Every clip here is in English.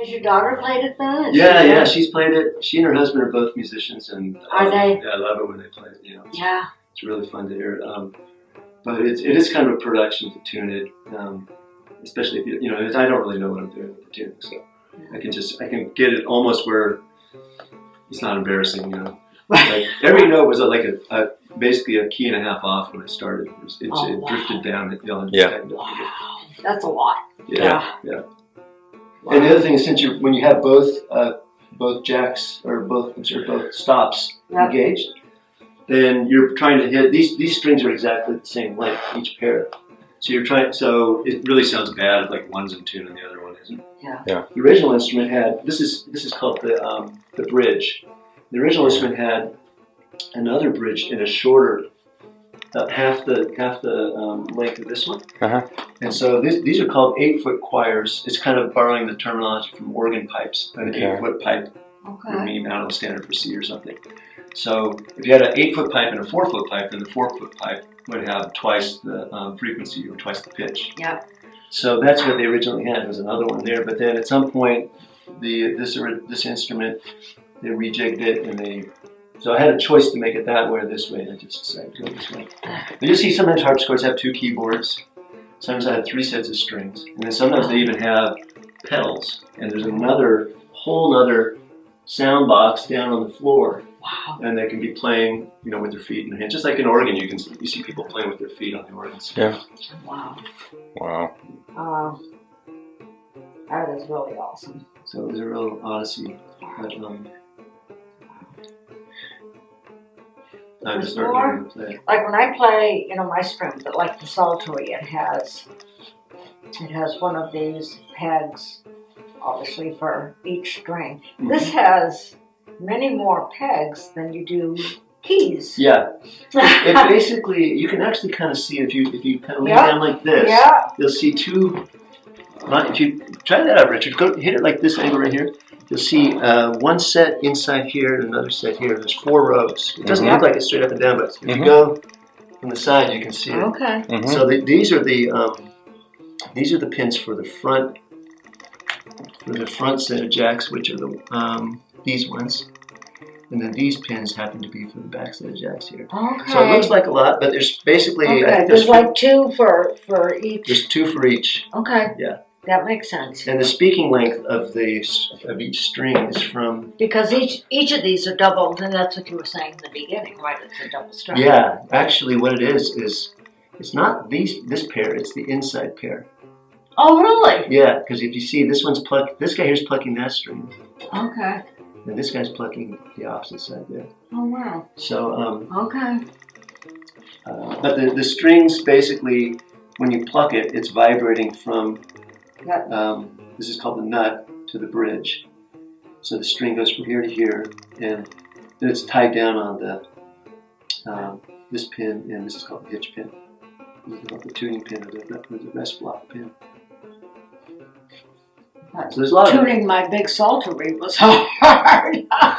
Has your daughter played it then? Yeah, she's played it. She and her husband are both musicians, and are they? Yeah, I love it when they play it. You know, Yeah. It's really fun to hear. But it is kind of a production to tune it, especially if you know. I don't really know what I'm doing with the tuning, so I can get it almost where it's not embarrassing, you know. Like every note was basically a key and a half off when I started. It drifted down. Wow, that's a lot. Yeah. Wow. And the other thing is, when you have both jacks or both stops engaged, then you're trying to hit these strings are exactly the same length each pair. So you're trying. So it really sounds bad if like one's in tune and the other one isn't. Yeah. The original instrument had this is called the bridge. The original instrument had another bridge in a shorter, half the length of this one. And so these are called 8-foot choirs. It's kind of borrowing the terminology from organ pipes. An 8-foot pipe would mean, I don't know, standard for C or something. So if you had an 8-foot pipe and a 4-foot pipe, then the 4-foot pipe would have twice the frequency or twice the pitch. Yeah. So that's what they originally had. There was another one there, but then at some point, this instrument, they rejigged it, and so I had a choice to make it that way or this way, and I just decided to go this way. But you see, sometimes harpsichords have 2 keyboards. Sometimes I have 3 sets of strings, and then sometimes they even have pedals. And there's whole other sound box down on the floor. Wow. And they can be playing, you know, with their feet in their hands, just like an organ. You see people playing with their feet on the organs. Yeah. Wow. That is really awesome. So it was a real odyssey. But, I just learned to play. Like when I play, you know, my string, but like the psaltery, it has one of these pegs, obviously for each string. Mm-hmm. This has many more pegs than you do keys. Yeah. It basically, you can actually kind of see if you kind of lay down like this, you'll see 2. If you try that out, Richard, go hit it like this angle right here. You'll see one set inside here and another set here. There's 4 rows. It doesn't look like it's straight up and down, but if you go from the side, you can see it. Okay. So these are the pins for the front set of jacks, which are these ones, and then these pins happen to be for the back set of jacks here. Okay. So it looks like a lot, but there's basically I think there's like 2 for each. There's 2 for each. Okay. Yeah. That makes sense. And the speaking length of each string is from... Because each of these are doubled, and that's what you were saying in the beginning, right? It's a double string. Yeah, actually what it is it's not this pair, it's the inside pair. Oh, really? Yeah, because if you see, this guy here's plucking that string. Okay. And this guy's plucking the opposite side there. Oh, wow. So, okay. But the strings, basically, when you pluck it, it's vibrating from... this is called the nut to the bridge. So the string goes from here to here, and then it's tied down on this pin, and this is called the hitch pin. This is called the tuning pin, or the rest block pin. So there's a lot tuning my big psaltery was hard.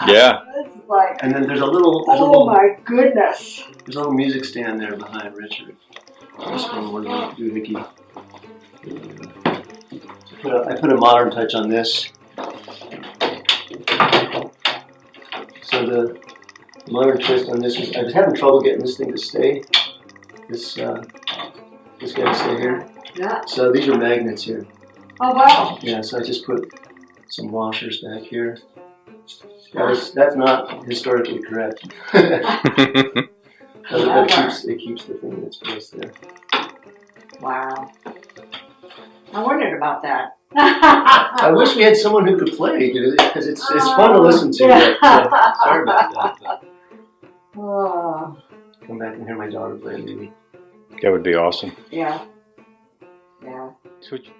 Yeah. And then there's a little. My goodness! There's a little music stand there behind Richard. Just from one doohickey. I put a modern touch on this. So the modern twist on this is I was having trouble getting this thing to stay. This guy to stay here. Yeah. So these are magnets here. Oh wow. Yeah. So I just put some washers back here. That's not historically correct. It keeps the thing in its place there. Wow. I wondered about that. I wish we had someone who could play, because it's fun to listen to. But, sorry about that. Come back and hear my daughter play, maybe. That would be awesome. Yeah. Switch.